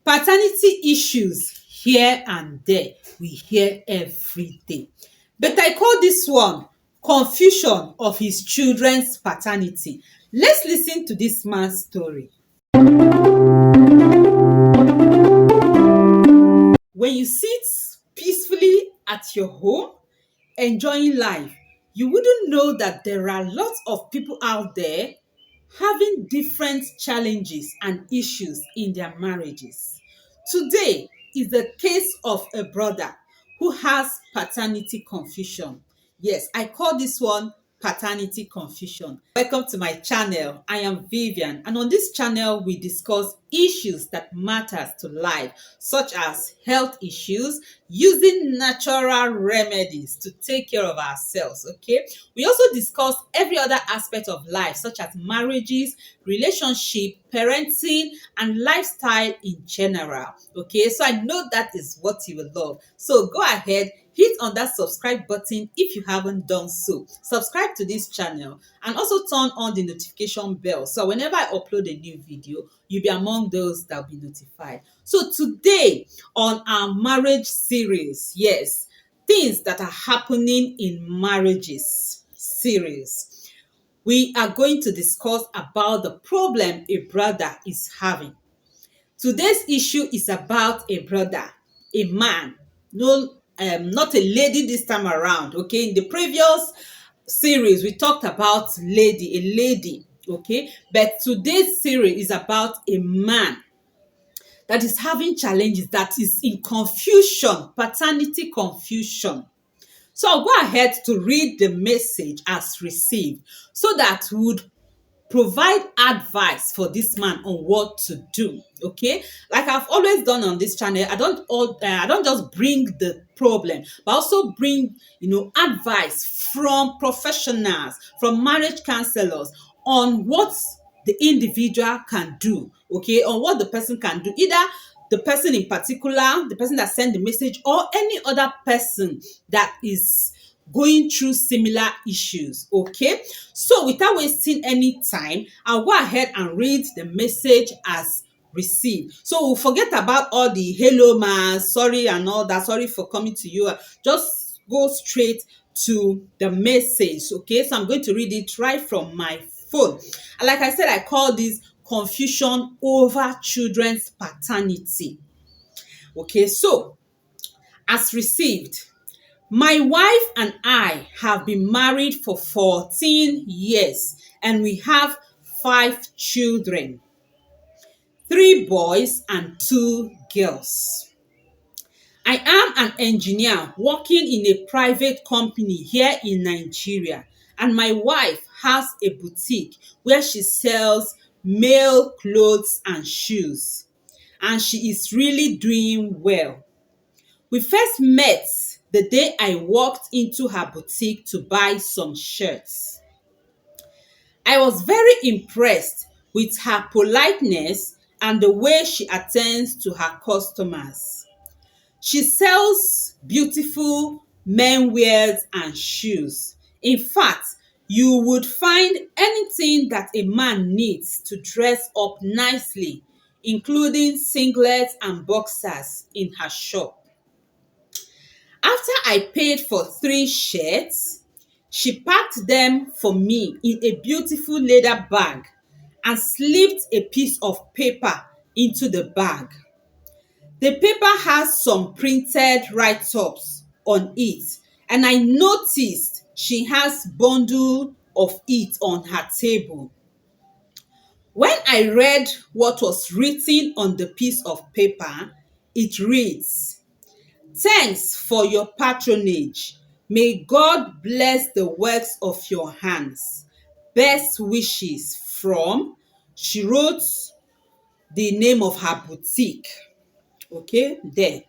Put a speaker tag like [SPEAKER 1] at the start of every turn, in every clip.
[SPEAKER 1] Paternity issues here and there. We hear every day. But I call this one confusion of his children's paternity. Let's listen to this man's story. When you sit peacefully at your home, enjoying life, you wouldn't know that there are lots of people out there having different challenges and issues in their marriages. Today is the case of a brother who has paternity confusion. Yes, I call this one paternity confusion. Welcome to my channel. I am Vivian, and on this channel we discuss issues that matters to life, such as health issues, using natural remedies to take care of ourselves. Okay, we also discuss every other aspect of life, such as marriages, relationship, parenting, and lifestyle in general. Okay, so I know that is what you will love. So go ahead, hit on that subscribe button if you haven't done so. Subscribe to this channel and also turn on the notification bell, so whenever I upload a new video, you'll be among those that will be notified. So today on our marriage series, yes, things that are happening in marriages series, we are going to discuss about the problem a brother is having. Today's issue is about a brother, a man, not a lady this time around. Okay, in the previous series we talked about a lady. Okay, but today's series is about a man that is having challenges, that is in confusion, paternity confusion. So I'll go ahead to read the message as received, so that we would provide advice for this man on what to do. Okay, like I've always done on this channel, I don't just bring the problem, but also bring advice from professionals, from marriage counselors, on what the individual can do. Okay, on what the person can do, either the person in particular, the person that sent the message, or any other person that is going through similar issues. Okay, so without wasting any time, I'll go ahead and read the message as received. So we'll forget about all the hello man, sorry and all that, sorry for coming to you. Just go straight to the message. Okay, so I'm going to read it right from my phone. And like I said, I call this confusion over children's paternity. Okay, so as received. My wife and I have been married for 14 years, and we have 5 children, 3 boys and 2 girls. I am an engineer working in a private company here in Nigeria, and my wife has a boutique where she sells male clothes and shoes, and she is really doing well. We first met the day I walked into her boutique to buy some shirts. I was very impressed with her politeness and the way she attends to her customers. She sells beautiful menwears and shoes. In fact, you would find anything that a man needs to dress up nicely, including singlets and boxers, in her shop. After I paid for 3 shirts, she packed them for me in a beautiful leather bag and slipped a piece of paper into the bag. The paper has some printed write-ups on it, and I noticed she has bundle of it on her table. When I read what was written on the piece of paper, it reads, "Thanks for your patronage. May God bless the works of your hands. Best wishes from," she wrote the name of her boutique. Okay, there.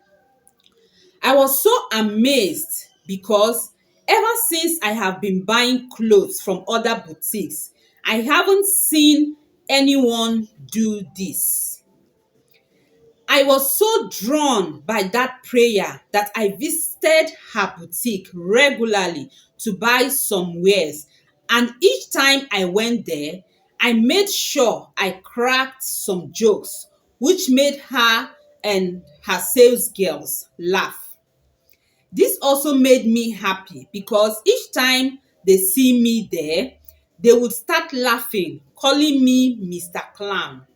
[SPEAKER 1] I was so amazed because ever since I have been buying clothes from other boutiques, I haven't seen anyone do this. I was so drawn by that prayer that I visited her boutique regularly to buy some wares, and each time I went there, I made sure I cracked some jokes which made her and her sales girls laugh. This also made me happy because each time they see me there, they would start laughing, calling me Mr. Clown.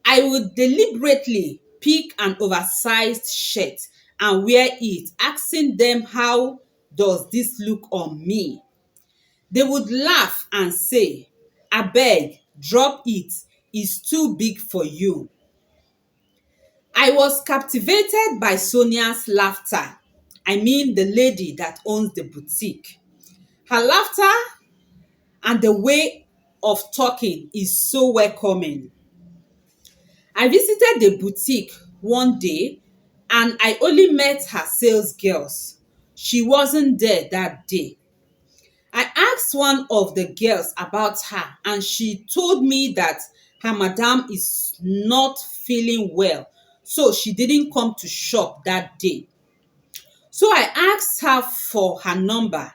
[SPEAKER 1] I would deliberately pick an oversized shirt and wear it, asking them how does this look on me. They would laugh and say, abeg, drop it, it's too big for you. I was captivated by Sonia's laughter. I mean the lady that owns the boutique. Her laughter and the way of talking is so welcoming. I visited the boutique one day and I only met her sales girls. She wasn't there that day. I asked one of the girls about her and she told me that her madam is not feeling well, so she didn't come to shop that day. So I asked her for her number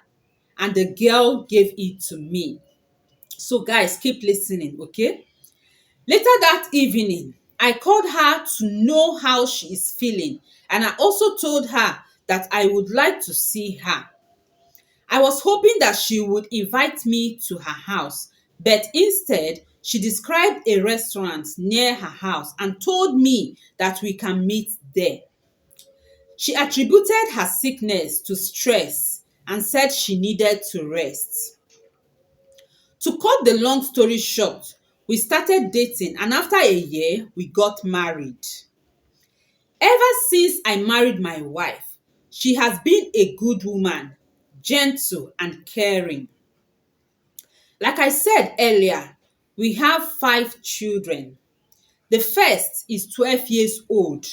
[SPEAKER 1] and the girl gave it to me. So guys, keep listening, okay? Later that evening, I called her to know how she is feeling and I also told her that I would like to see her. I was hoping that she would invite me to her house, but instead, she described a restaurant near her house and told me that we can meet there. She attributed her sickness to stress and said she needed to rest. To cut the long story short, we started dating and after a year, we got married. Ever since I married my wife, she has been a good woman, gentle and caring. Like I said earlier, we have 5 children. The first is 12 years old.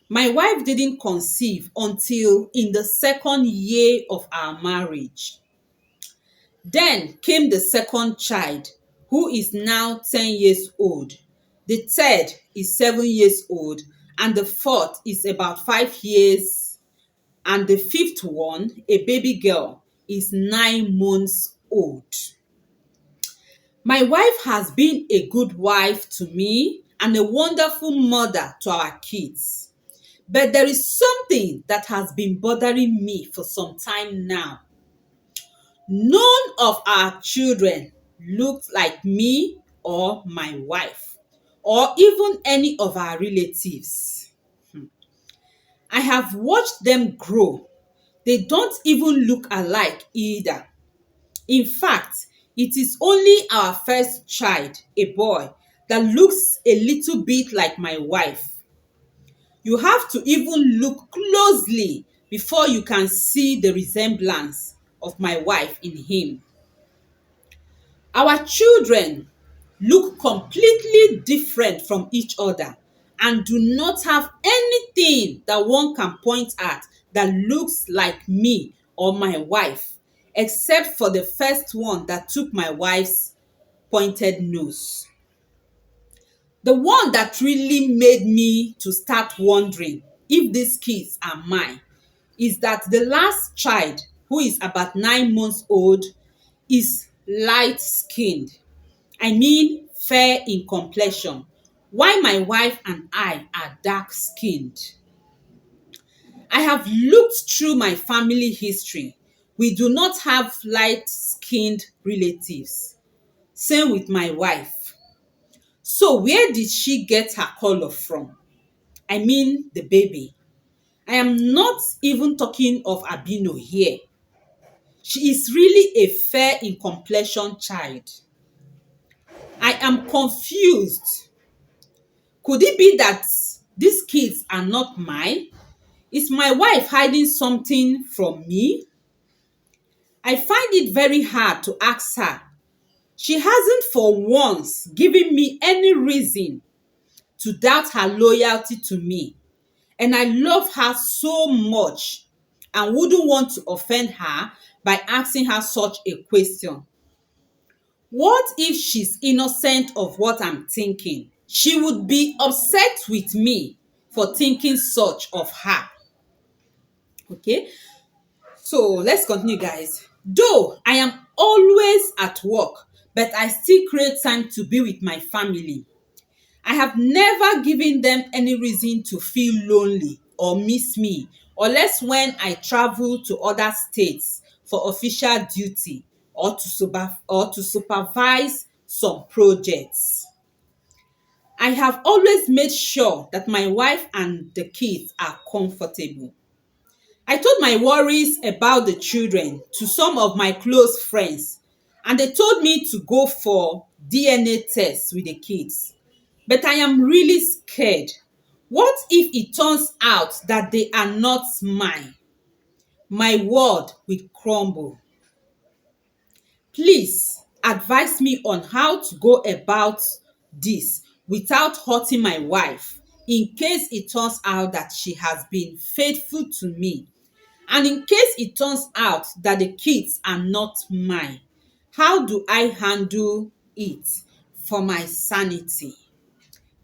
[SPEAKER 1] My wife didn't conceive until in the second year of our marriage. Then came the second child, who is now 10 years old. The third is 7 years old, and the fourth is about 5 years, and the fifth one, a baby girl, is 9 months old. My wife has been a good wife to me and a wonderful mother to our kids. But there is something that has been bothering me for some time now. None of our children looks like me or my wife, or even any of our relatives. I have watched them grow. They don't even look alike either. In fact, it is only our first child, a boy, that looks a little bit like my wife. You have to even look closely before you can see the resemblance of my wife in him. Our children look completely different from each other and do not have anything that one can point at that looks like me or my wife, except for the first one that took my wife's pointed nose. The one that really made me to start wondering if these kids are mine is that the last child, who is about 9 months old, is light skinned. I mean fair in complexion, while my wife and I are dark skinned. I have looked through my family history. We do not have light skinned relatives. Same with my wife. So where did she get her color from? I mean the baby. I am not even talking of albino here. She is really a fair in complexion child. I am confused. Could it be that these kids are not mine? Is my wife hiding something from me? I find it very hard to ask her. She hasn't for once given me any reason to doubt her loyalty to me. And I love her so much and wouldn't want to offend her by asking her such a question. What if she's innocent of what I'm thinking? She would be upset with me for thinking such of her. Okay, so let's continue, guys. Though I am always at work, but I still create time to be with my family. I have never given them any reason to feel lonely or miss me, unless when I travel to other states for official duty or to supervise some projects. I have always made sure that my wife and the kids are comfortable. I told my worries about the children to some of my close friends, and they told me to go for DNA tests with the kids. But I am really scared. What if it turns out that they are not mine? My world will crumble. Please advise me on how to go about this without hurting my wife, in case it turns out that she has been faithful to me, and in case it turns out that the kids are not mine. How do I handle it for my sanity?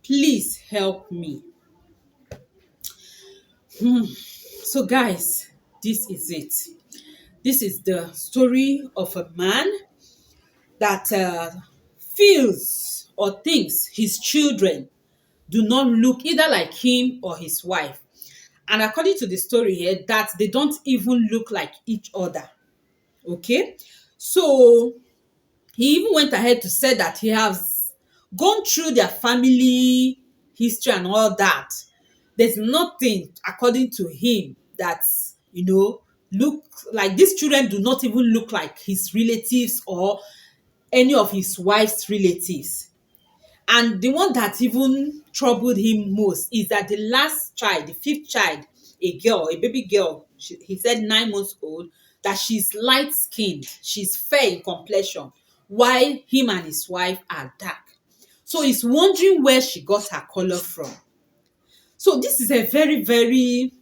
[SPEAKER 1] Please help me. So guys, this is it. This is the story of a man that feels or thinks his children do not look either like him or his wife. And according to the story here, that they don't even look like each other. Okay? So he even went ahead to say that he has gone through their family history and all that. There's nothing, according to him, that, look like these children do not even look like his relatives or any of his wife's relatives. And the one that even troubled him most is that the last child, the fifth child, a girl, a baby girl, he said 9 months old, that she's light skinned, she's fair in complexion, while him and his wife are dark. So he's wondering where she got her color from. So this is a very, very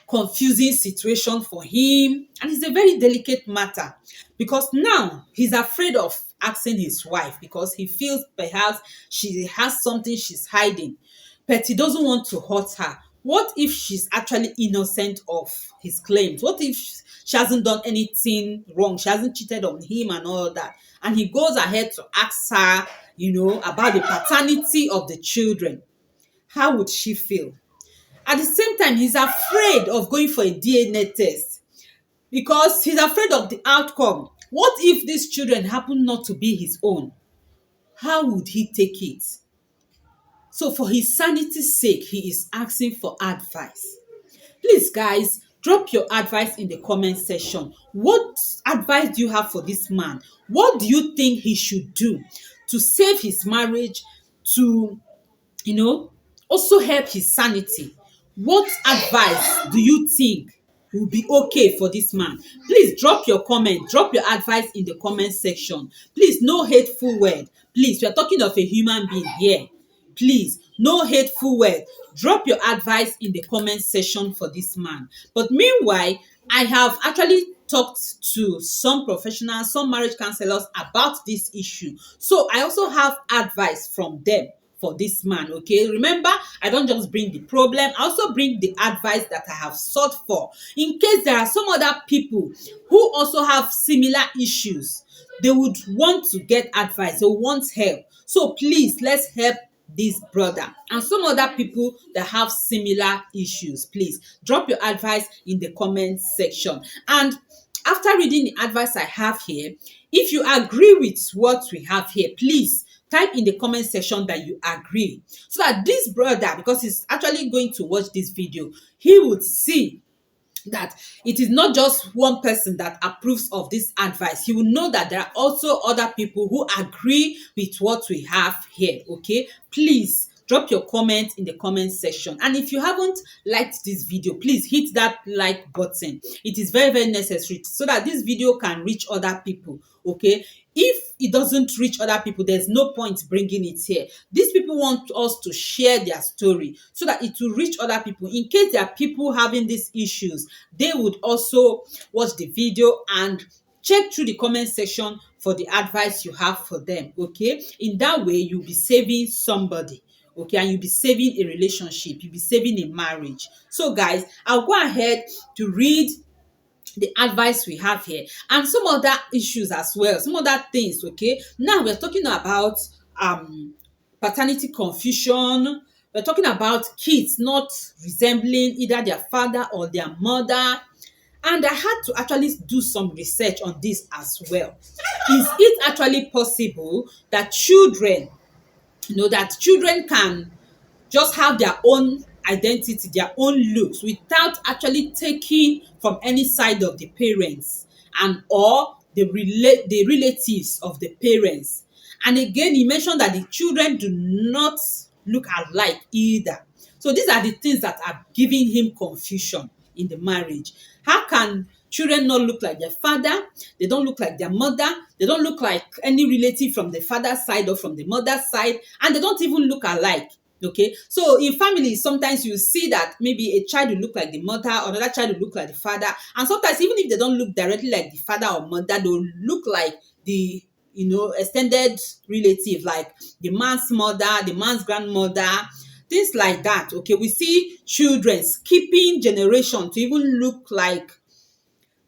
[SPEAKER 1] confusing situation for him, and it's a very delicate matter, because now he's afraid of asking his wife because he feels perhaps she has something she's hiding, but he doesn't want to hurt her. What if she's actually innocent of his claims? What if she hasn't done anything wrong, she hasn't cheated on him and all that, and he goes ahead to ask her, about the paternity of the children? How would she feel? At the same time, he's afraid of going for a DNA test because he's afraid of the outcome. What if these children happen not to be his own? How would he take it? So for his sanity's sake, he is asking for advice. Please, guys, drop your advice in the comment section. What advice do you have for this man? What do you think he should do to save his marriage, to also help his sanity? What advice do you think will be okay for this man? Please drop your comment, drop your advice in the comment section. Please, no hateful word. Please, we are talking of a human being here. Please, no hateful word. Drop your advice in the comment section for this man. But meanwhile, I have actually talked to some professionals, some marriage counselors about this issue. So I also have advice from them for this man. Okay, remember, I don't just bring the problem, I also bring the advice that I have sought for, in case there are some other people who also have similar issues. They would want to get advice, they want help. So please, let's help this brother and some other people that have similar issues. Please drop your advice in the comment section. And after reading the advice I have here, if you agree with what we have here, please type in the comment section that you agree, so that this brother, because he's actually going to watch this video, he would see that it is not just one person that approves of this advice. You will know that there are also other people who agree with what we have here. Okay, please drop your comment in the comment section. And if you haven't liked this video, please hit that like button. It is very, very necessary so that this video can reach other people. Okay, if it doesn't reach other people, there's no point bringing it here. These people want us to share their story so that it will reach other people. In case there are people having these issues, they would also watch the video and check through the comment section for the advice you have for them. Okay, in that way you'll be saving somebody. Okay, and you'll be saving a relationship, you'll be saving a marriage. So guys, I'll go ahead to read the advice we have here and some other issues as well, some other things. Okay, now we're talking about paternity confusion. We're talking about kids not resembling either their father or their mother. And I had to actually do some research on this as well. Is it actually possible that children can just have their own identity, their own looks, without actually taking from any side of the parents and or the relatives of the parents? And again, he mentioned that the children do not look alike either. So these are the things that are giving him confusion in the marriage. How can children not look like their father? They don't look like their mother. They don't look like any relative from the father's side or from the mother's side, and they don't even look alike. Okay, so in families, sometimes you see that maybe a child will look like the mother, or another child will look like the father, and sometimes even if they don't look directly like the father or mother, they'll look like the extended relative, like the man's mother, the man's grandmother, things like that. Okay, we see children skipping generation to even look like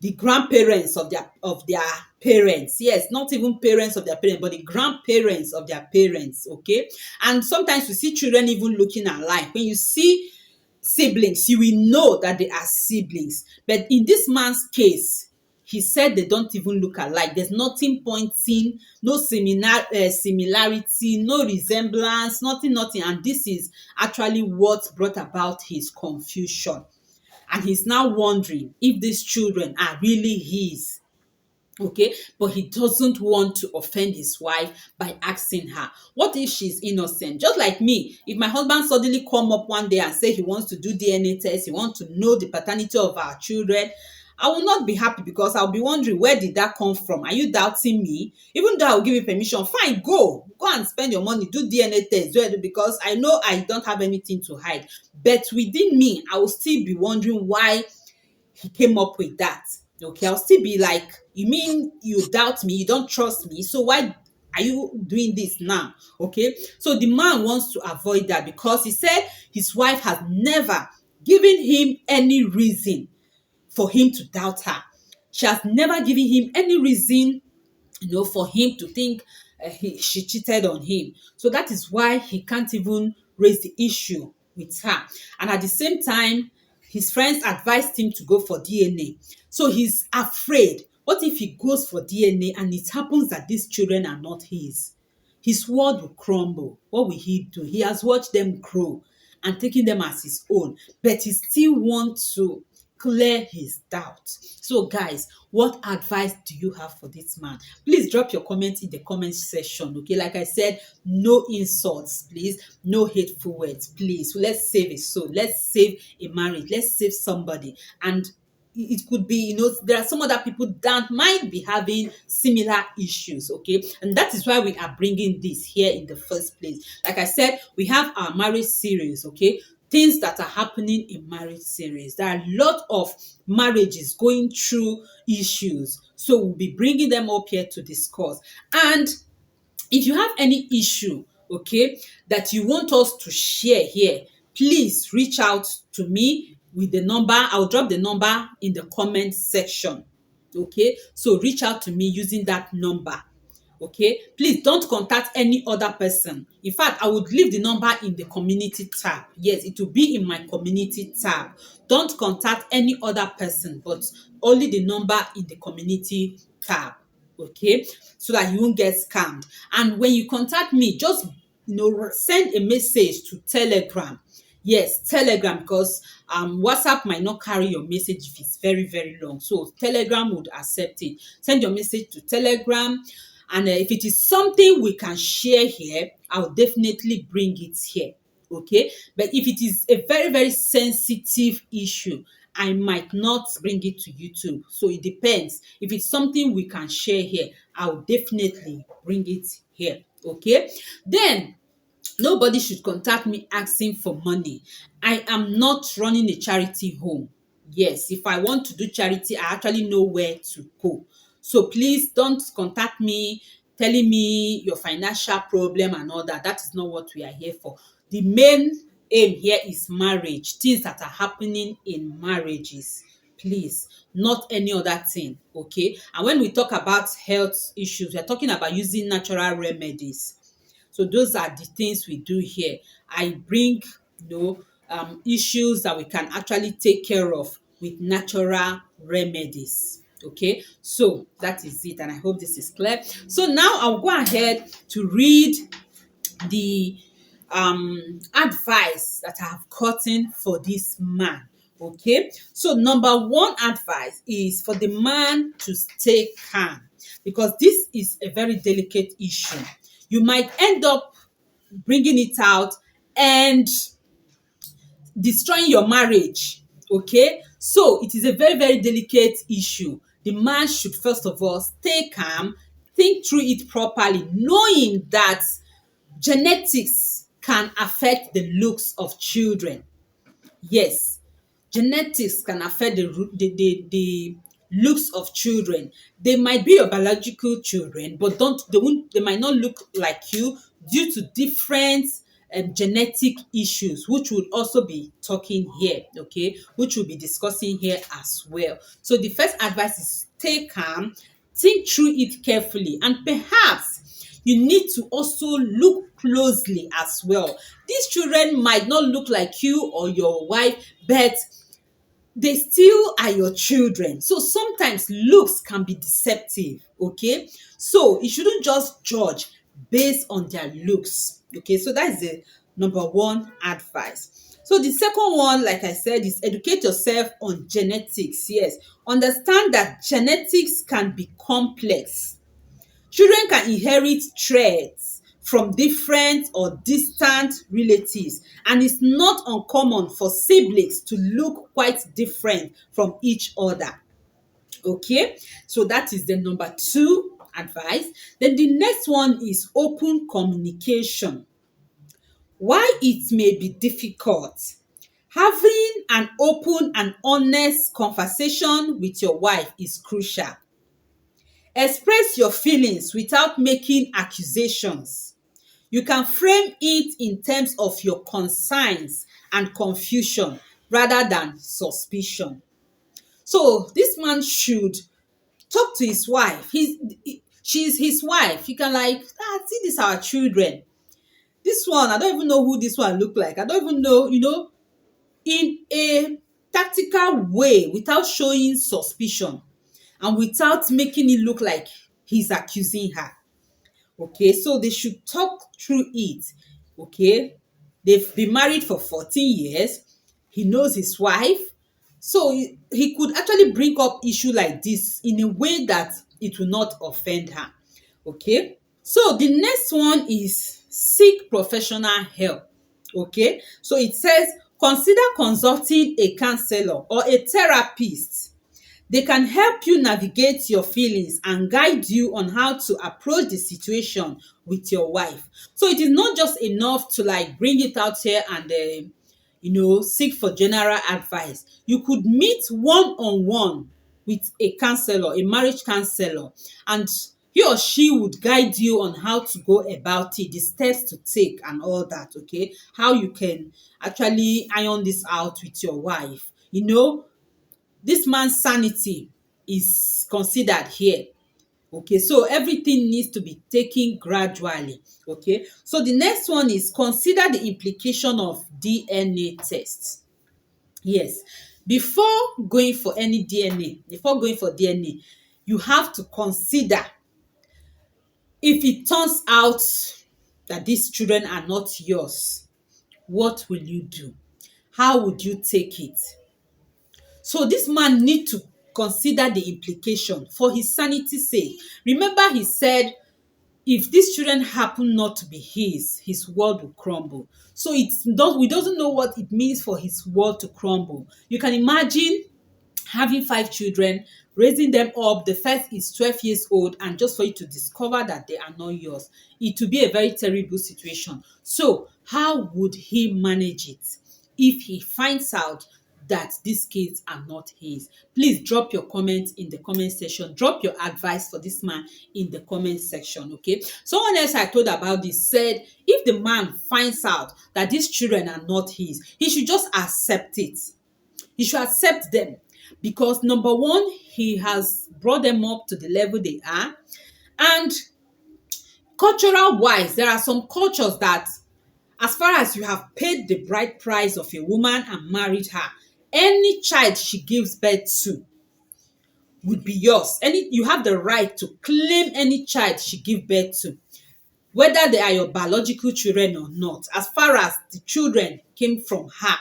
[SPEAKER 1] the grandparents of their parents. Yes, not even parents of their parents, but the grandparents of their parents. Okay, and sometimes we see children even looking alike. When you see siblings, you will know that they are siblings. But in this man's case, he said they don't even look alike. There's nothing pointing, no similarity, no resemblance, nothing. And this is actually what brought about his confusion. And he's now wondering if these children are really his. Okay, but he doesn't want to offend his wife by asking her, what if she's innocent? Just like me, if my husband suddenly come up one day and say he wants to do DNA test, he wants to know the paternity of our children, I will not be happy, because I'll be wondering, where did that come from? Are you doubting me? Even though I'll give you permission, fine, go and spend your money, do DNA test, because I know I don't have anything to hide. But within me, I will still be wondering why he came up with that. Okay, I'll still be like, you mean you doubt me, you don't trust me, so why are you doing this now? Okay, so the man wants to avoid that, because he said his wife has never given him any reason for him to doubt her. She has never given him any reason, for him to think she cheated on him. So that is why he can't even raise the issue with her. And at the same time, his friends advised him to go for DNA. So he's afraid. What if he goes for DNA and it happens that these children are not his? His world will crumble. What will he do? He has watched them grow and taking them as his own, but he still wants to clear his doubt. So guys, what advice do you have for this man? Please drop your comment in the comment section. Okay, like I said, no insults, please, no hateful words, please. Let's save a soul, let's save a marriage, let's save somebody. And it could be, there are some other people that might be having similar issues. Okay, and that is why we are bringing this here in the first place. Like I said, we have our marriage series. Okay, things that are happening in marriage series. There are a lot of marriages going through issues, so we'll be bringing them up here to discuss. And if you have any issue, okay, that you want us to share here, please reach out to me with the number. I'll drop the number in the comment section. Okay, so reach out to me using that number. Okay, please don't contact any other person. In fact, I would leave the number in the community tab. Yes, it will be in my community tab. Don't contact any other person, but only the number in the community tab. Okay, so that you won't get scammed. And when you contact me, just send a message to Telegram. Yes, Telegram, because WhatsApp might not carry your message if it's very, very long. So Telegram would accept it. Send your message to Telegram. And if it is something we can share here, I'll definitely bring it here. Okay, but if it is a very, very sensitive issue, I might not bring it to YouTube. So it depends. If it's something we can share here, I'll definitely bring it here. Okay, then nobody should contact me asking for money. I am not running a charity home. Yes, if I want to do charity, I actually know where to go. So please don't contact me telling me your financial problem and all that. That is not what we are here for. The main aim here is marriage, things that are happening in marriages. Please, not any other thing. Okay, and when we talk about health issues, we are talking about using natural remedies. So those are the things we do here. I bring, issues that we can actually take care of with natural remedies. Okay, so that is it, and I hope this is clear. So now I'll go ahead to read the advice that I have gotten for this man. Okay, so number one advice is for the man to stay calm, because this is a very delicate issue. You might end up bringing it out and destroying your marriage. Okay, so it is a very, very delicate issue. The man should first of all stay calm, think through it properly, knowing that genetics can affect the looks of children. Yes, genetics can affect the looks of children. They might be your biological children, but they might not look like you due to different genetic issues, which we'll also be talking here, okay, which we'll be discussing here as well. So the first advice is stay calm, think through it carefully, and perhaps you need to also look closely as well. These children might not look like you or your wife, but they still are your children. So sometimes looks can be deceptive, okay? So you shouldn't just judge based on their looks, okay? So that's the number one advice. So the second one, like I said, is educate yourself on genetics. Yes, understand that genetics can be complex. Children can inherit traits from different or distant relatives, and it's not uncommon for siblings to look quite different from each other. Okay, so that is the number two advice. Then the next one is open communication. While it may be difficult, having an open and honest conversation with your wife is crucial. Express your feelings without making accusations. You can frame it in terms of your concerns and confusion rather than suspicion. So this man should talk to his wife. She's his wife. He can see, these are our children. This one, I don't even know who this one look like. I don't even know, in a tactical way, without showing suspicion and without making it look like he's accusing her. Okay, so they should talk through it. Okay, they've been married for 14 years. He knows his wife. So he could actually bring up issue like this in a way that it will not offend her. Okay, so the next one is seek professional help. Okay, so it says consider consulting a counselor or a therapist. They can help you navigate your feelings and guide you on how to approach the situation with your wife. So it is not just enough to bring it out here and seek for general advice. You could meet one-on-one with a counselor, a marriage counselor, and he or she would guide you on how to go about it, the steps to take and all that, okay? How you can actually iron this out with your wife. This man's sanity is considered here. Okay, so everything needs to be taken gradually. Okay, so the next one is consider the implication of DNA tests. Yes, before going for DNA, you have to consider, if it turns out that these children are not yours, what will you do? How would you take it? So this man need to consider the implication for his sanity's sake. Remember, he said if these children happen not to be his world will crumble. So we doesn't know what it means for his world to crumble. You can imagine having 5 children, raising them up. The first is 12 years old, and just for you to discover that they are not yours, it will be a very terrible situation. So how would he manage it if he finds out that these kids are not his? Please drop your comments in the comment section. Drop your advice for this man in the comment section, okay? Someone else I told about this said if the man finds out that these children are not his, he should just accept it. He should accept them, because number one, he has brought them up to the level they are, and Cultural wise, there are some cultures that, as far as you have paid the bride price of a woman and married her, any child she gives birth to would be yours. You have the right to claim any child she give birth to, whether they are your biological children or not. As far as the children came from her,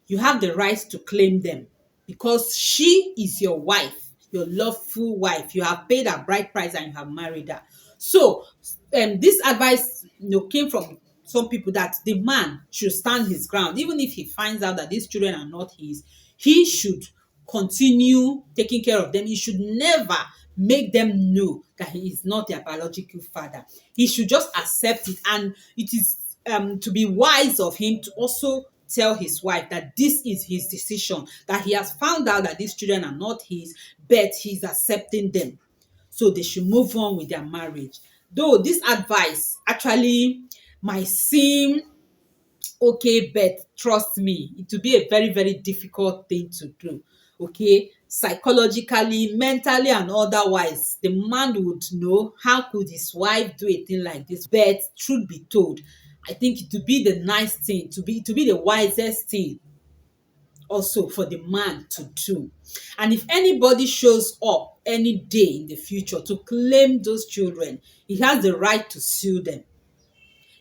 [SPEAKER 1] you have the right to claim them, because she is your wife, your lawful wife. You have paid her bride price and you have married her. So this advice, came from some people, that the man should stand his ground. Even if he finds out that these children are not his, he should continue taking care of them. He should never make them know that he is not their biological father. He should just accept it. And it is to be wise of him to also tell his wife that this is his decision, that he has found out that these children are not his, but he's accepting them. So they should move on with their marriage. Though this advice actually might seem okay, but trust me, it will be a very, very difficult thing to do. Okay, psychologically, mentally, and otherwise, the man would know, how could his wife do a thing like this? But truth be told, I think it would be the nice thing, to be the wisest thing also for the man to do. And if anybody shows up any day in the future to claim those children, he has the right to sue them.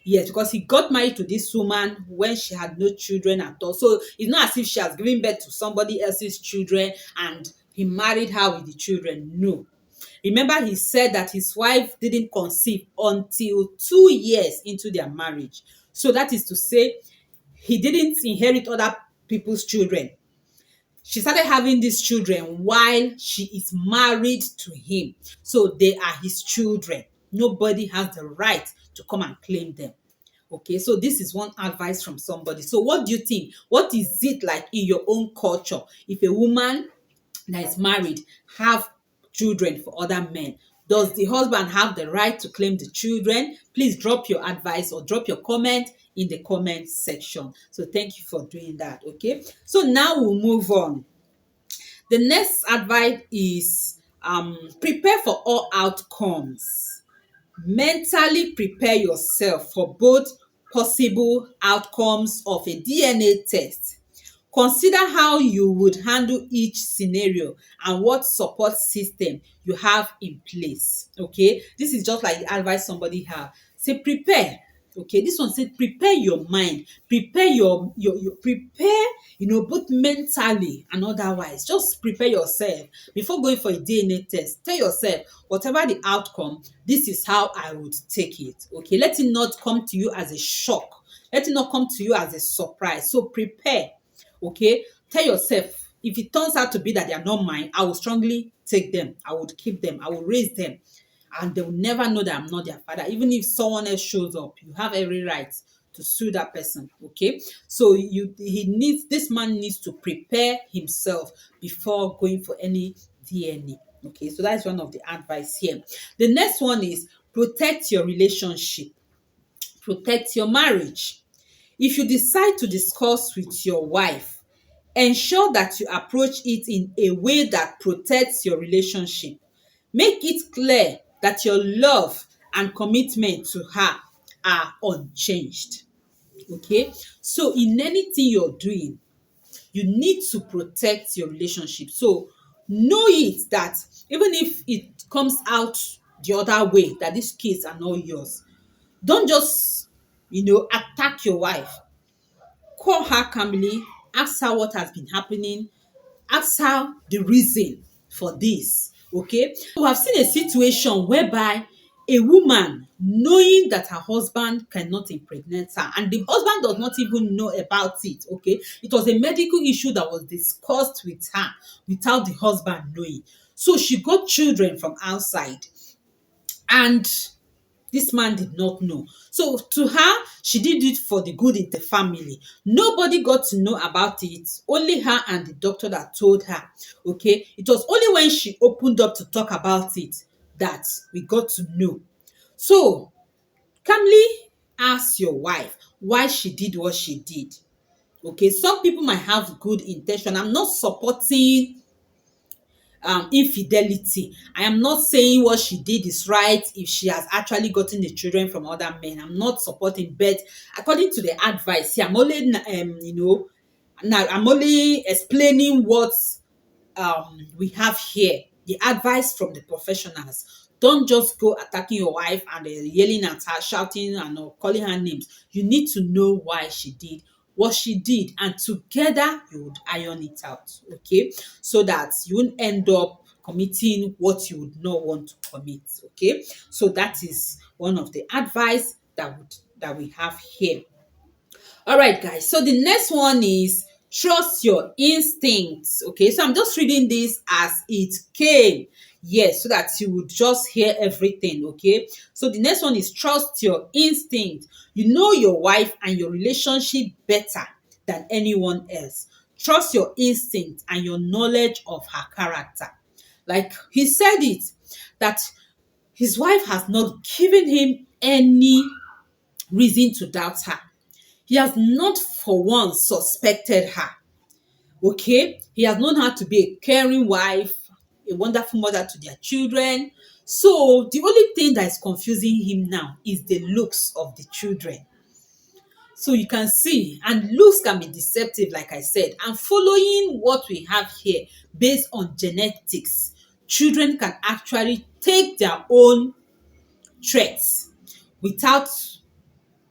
[SPEAKER 1] Yes, because he got married to this woman when she had no children at all. So it's not as if she has given birth to somebody else's children and he married her with the children. No. Remember, he said that his wife didn't conceive until 2 years into their marriage. So that is to say, he didn't inherit other people's children. She started having these children while she is married to him. So they are his children. Nobody has the right to come and claim them. Okay, so this is one advice from somebody. So what do you think? What is it like in your own culture if a woman that is married have children for other men? Does the husband have the right to claim the children? Please drop your advice or drop your comment in the comment section. So thank you for doing that. Okay, so now we'll move on. The next advice is prepare for all outcomes. Mentally prepare yourself for both possible outcomes of a DNA test. Consider how you would handle each scenario and what support system you have in place. Okay, this is just like the advice somebody have. Say prepare. Okay, this one said prepare your mind, prepare your prepare, both mentally and otherwise. Just prepare yourself before going for a DNA test. Tell yourself, whatever the outcome, this is how I would take it. Okay, let it not come to you as a shock. Let it not come to you as a surprise. So prepare. Okay, tell yourself, if it turns out to be that they are not mine, I will strongly take them. I would keep them. I will raise them. And they will never know that I'm not their father. Even if someone else shows up, you have every right to sue that person. Okay, so this man needs to prepare himself before going for any DNA. Okay, so that's one of the advice here. The next one is protect your relationship, protect your marriage. If you decide to discuss with your wife, ensure that you approach it in a way that protects your relationship. Make it clear that your love and commitment to her are unchanged. Okay, so in anything you're doing, you need to protect your relationship. So know it that even if it comes out the other way, that these kids are not yours, don't just attack your wife. Call her calmly, ask her what has been happening, ask her the reason for this. Okay, we have seen a situation whereby a woman, knowing that her husband cannot impregnate her, and the husband does not even know about it. Okay, it was a medical issue that was discussed with her without the husband knowing. So she got children from outside, and this man did not know. So to her, she did it for the good in the family. Nobody got to know about it. Only her and the doctor that told her. Okay, it was only when she opened up to talk about it that we got to know. So calmly ask your wife why she did what she did. Okay, some people might have good intention. I'm not supporting infidelity. I am not saying what she did is right if she has actually gotten the children from other men. I'm not supporting, but according to the advice here, I'm only now I'm only explaining what we have here, the advice from the professionals. Don't just go attacking your wife and yelling at her, shouting and calling her names. You need to know why she did what she did, and together you would iron it out, okay? So that you won't end up committing what you would not want to commit, okay? So that is one of the advice that we have here. All right, guys. So the next one is trust your instincts. Okay, so I'm just reading this as it came. Yes, so that you would just hear everything. Okay, so the next one is trust your instinct. You know your wife and your relationship better than anyone else. Trust your instinct and your knowledge of her character. Like he said it, that his wife has not given him any reason to doubt her. He has not for once suspected her. Okay? He has known her to be a caring wife, a wonderful mother to their children. So the only thing that is confusing him now is the looks of the children. So you can see, and looks can be deceptive, like I said. And following what we have here, based on genetics, children can actually take their own traits without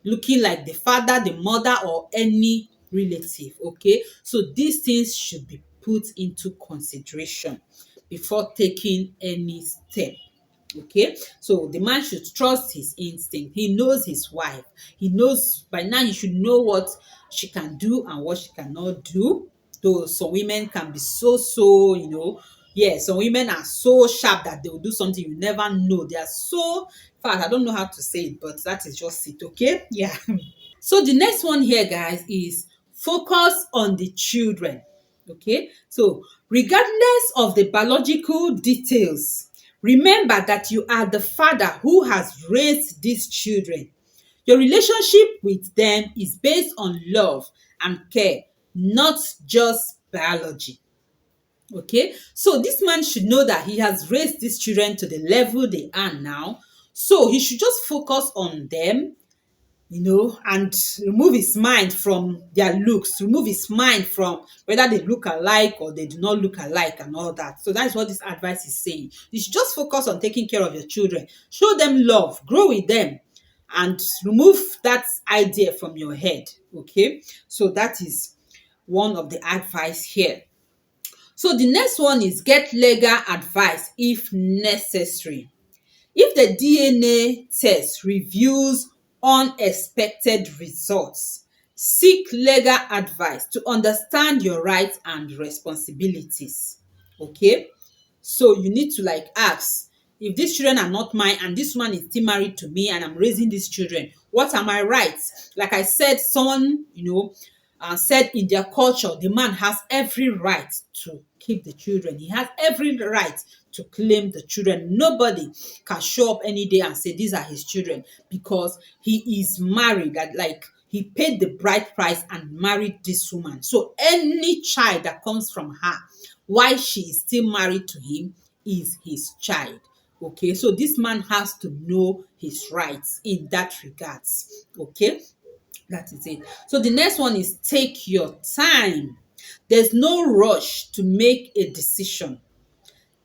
[SPEAKER 1] looking like the father, the mother, or any relative. Okay, so these things should be put into consideration before taking any step. Okay, so the man should trust his instinct. He knows his wife. He knows by now. He should know what she can do and what she cannot do. Though some women can be so yeah, some women are so sharp that they will do something you never know. They are so fast. I don't know how to say it, but that is just it. Okay, yeah. So the next one here, guys, is focus on the children. Okay, so regardless of the biological details, remember that you are the father who has raised these children. Your relationship with them is based on love and care, not just biology. Okay, so this man should know that he has raised these children to the level they are now. So he should just focus on them, and remove his mind from their looks, remove his mind from whether they look alike or they do not look alike and all that. So that's what this advice is saying. You should just focus on taking care of your children, show them love, grow with them, and remove that idea from your head. Okay, so that is one of the advice here. So the next one is get legal advice if necessary. If the DNA test reveals unexpected results, seek legal advice to understand your rights and responsibilities. Okay? So you need to ask, if these children are not mine and this man is still married to me and I'm raising these children, what are my rights? Like I said, someone, said in their culture, the man has every right to keep the children. He has every right to claim the children. Nobody can show up any day and say these are his children, because he is married. That he paid the bride price and married this woman. So any child that comes from her while she is still married to him is his child. Okay, so this man has to know his rights in that regards. Okay, that is it. So the next one is take your time. There's no rush to make a decision.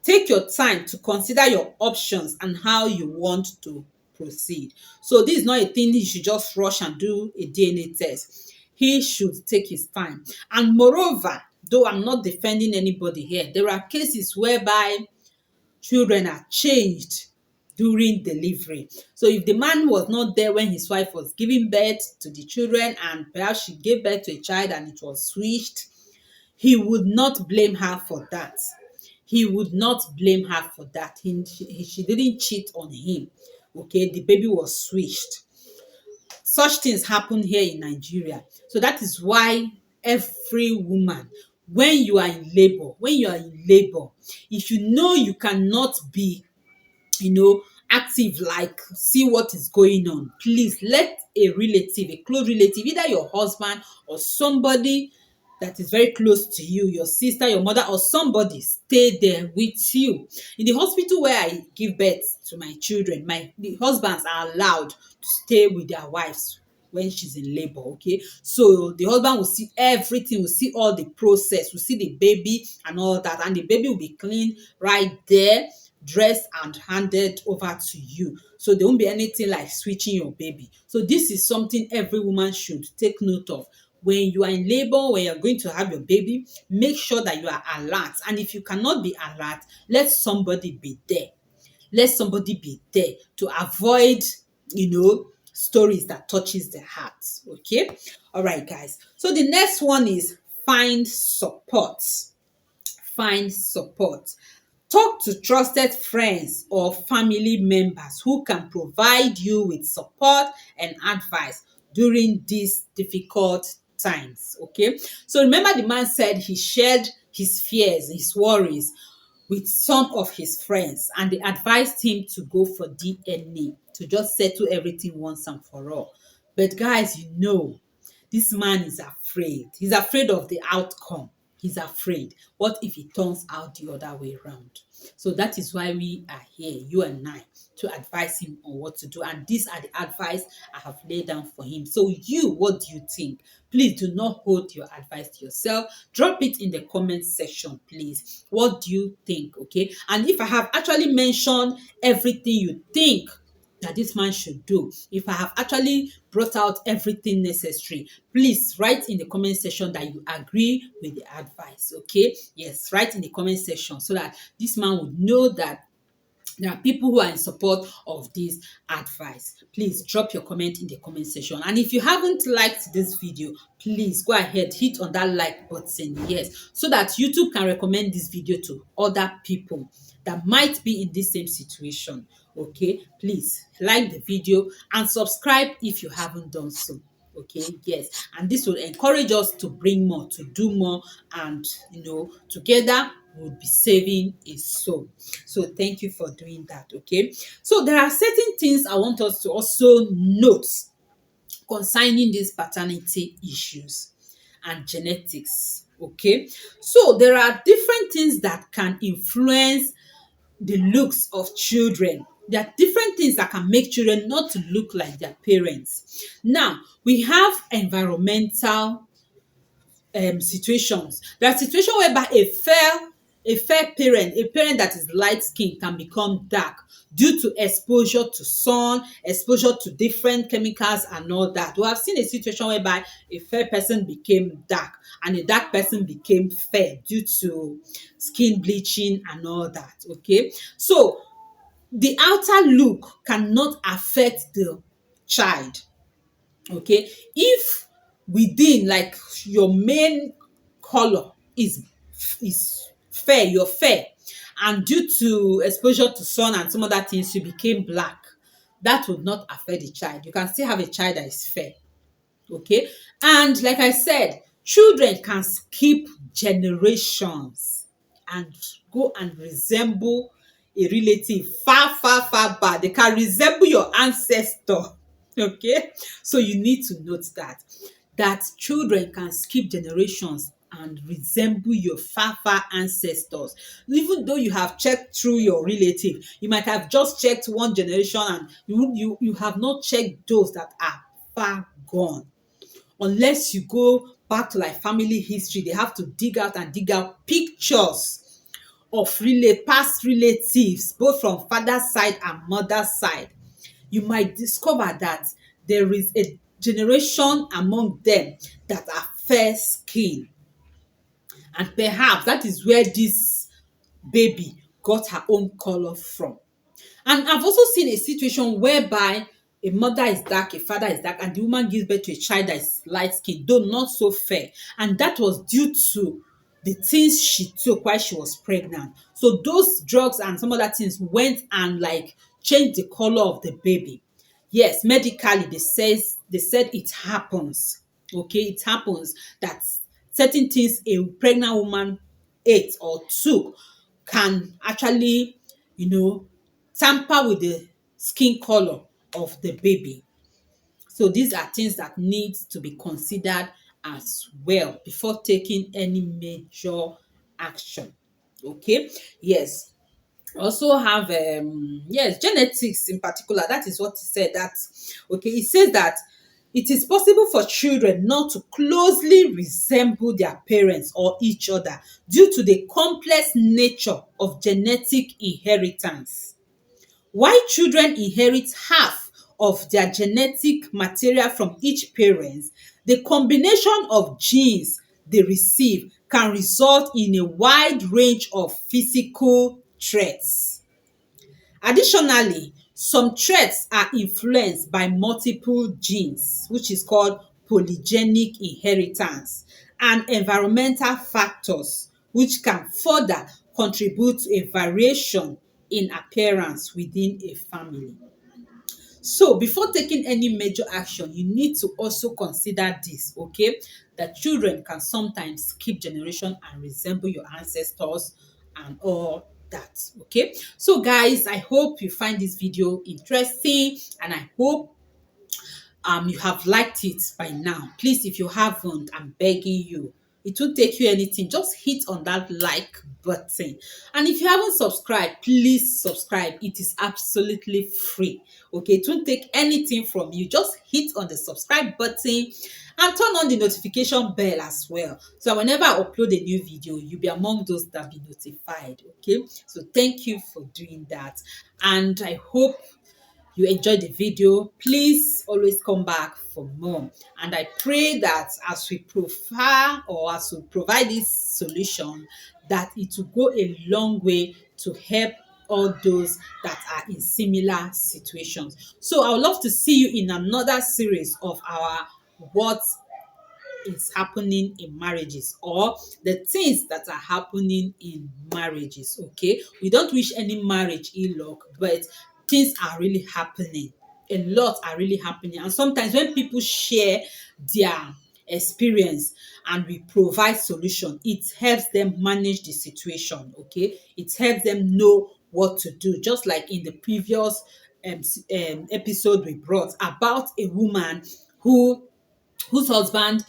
[SPEAKER 1] Take your time to consider your options and how you want to proceed. So this is not a thing he should just rush and do a DNA test. He should take his time. And moreover, though I'm not defending anybody here, there are cases whereby children are changed during delivery. So if the man was not there when his wife was giving birth to the children, and perhaps she gave birth to a child and it was switched, he would not blame her for that. He would not blame her for that. She didn't cheat on him. Okay, the baby was switched. Such things happen here in Nigeria. So that is why every woman, when you are in labor, if you know you cannot be, active, see what is going on, please let a relative, a close relative, either your husband or somebody that is very close to you, your sister, your mother, or somebody, stay there with you. In the hospital where I give birth to my children, the husbands are allowed to stay with their wives when she's in labor. Okay, so the husband will see everything, will see all the process, will see the baby and all that, and the baby will be clean right there, dressed and handed over to you. So there won't be anything like switching your baby. So this is something every woman should take note of. When you are in labor, when you're going to have your baby, make sure that you are alert. And if you cannot be alert, let somebody be there. Let somebody be there to avoid, stories that touches the heart. Okay? All right, guys. So the next one is find support. Find support. Talk to trusted friends or family members who can provide you with support and advice during these difficult times. Okay, so remember the man said he shared his fears, his worries with some of his friends, and they advised him to go for DNA to just settle everything once and for all. But guys, this man is afraid. He's afraid of the outcome. He's afraid. What if it turns out the other way around? So that is why we are here, you and I, to advise him on what to do. And these are the advice I have laid down for him. So what do you think? Please do not hold your advice to yourself. Drop it in the comment section, please. What do you think? Okay. And if I have actually mentioned everything you think that this man should do, if I have actually brought out everything necessary, please write in the comment section that you agree with the advice. Okay, yes, write in the comment section so that this man would know that there are people who are in support of this advice. Please drop your comment in the comment section. And if you haven't liked this video, please go ahead, hit on that like button, yes, so that YouTube can recommend this video to other people that might be in this same situation. Okay, please like the video and subscribe if you haven't done so. Okay, yes, and this will encourage us to bring more, to do more, and together we'll be saving a soul. So thank you for doing that. Okay, so there are certain things I want us to also note concerning these paternity issues and genetics. Okay, so there are different things that can influence the looks of children. There are different things that can make children not to look like their parents. Now, we have environmental situations. There are situations whereby a fair parent, a parent that is light skinned, can become dark due to exposure to sun, exposure to different chemicals and all that. We have seen a situation whereby a fair person became dark and a dark person became fair due to skin bleaching and all that. Okay, so the outer look cannot affect the child. Okay, if within, like, your main color is fair, you're fair, and due to exposure to sun and some other things you became black, that would not affect the child. You can still have a child that is fair. Okay, and like I said, children can skip generations and go and resemble a relative far back. They can resemble your ancestor. Okay, so you need to note that children can skip generations and resemble your far ancestors. Even though you have checked through your relative, you might have just checked one generation and you have not checked those that are far gone. Unless you go back to like family history, they have to dig out pictures of past relatives, both from father's side and mother's side. You might discover that there is a generation among them that are fair skin, and perhaps that is where this baby got her own color from. And I've also seen a situation whereby a mother is dark, a father is dark, and the woman gives birth to a child that is light skinned, though not so fair. And that was due to the things she took while she was pregnant. So those drugs and some other things went and like changed the color of the baby. Yes, medically they said it happens. Okay, it happens that certain things a pregnant woman ate or took can actually, tamper with the skin color of the baby. So these are things that need to be considered as well before taking any major action. Okay, yes. Also have yes, genetics in particular, that is what he said. That okay, it says that it is possible for children not to closely resemble their parents or each other due to the complex nature of genetic inheritance. While children inherit half of their genetic material from each parent, the combination of genes they receive can result in a wide range of physical traits. Additionally, some traits are influenced by multiple genes, which is called polygenic inheritance, and environmental factors, which can further contribute to a variation in appearance within a family. So before taking any major action, you need to also consider this, okay? That children can sometimes skip generation and resemble your ancestors and all that, okay? So guys, I hope you find this video interesting, and I hope you have liked it by now. Please, if you haven't, I'm begging you, it won't take you anything, just hit on that like button. And if you haven't subscribed, please subscribe. It is absolutely free, okay? It won't take anything from you. Just hit on the subscribe button and turn on the notification bell as well, so whenever I upload a new video, you'll be among those that be notified, okay? So thank you for doing that, and I hope you enjoyed the video. Please always come back for more, and I pray that as we prefer, or as we provide this solution, that it will go a long way to help all those that are in similar situations. So I would love to see you in another series of our what is happening in marriages, or the things that are happening in marriages. Okay, we don't wish any marriage ill luck, but things are really happening. A lot are really happening, and sometimes when people share their experience and we provide solution, it helps them manage the situation. Okay, it helps them know what to do, just like in the previous episode we brought about a woman who whose husband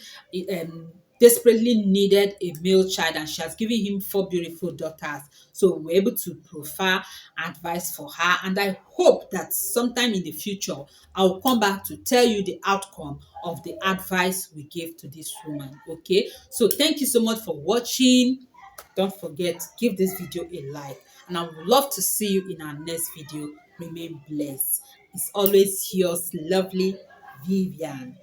[SPEAKER 1] um, desperately needed a male child, and she has given him 4 beautiful daughters. So we're able to provide advice for her, and I hope that sometime in the future I will come back to tell you the outcome of the advice we gave to this woman. Okay, so thank you so much for watching. Don't forget, give this video a like, and I would love to see you in our next video. Remain blessed. It's always yours, lovely Vivian.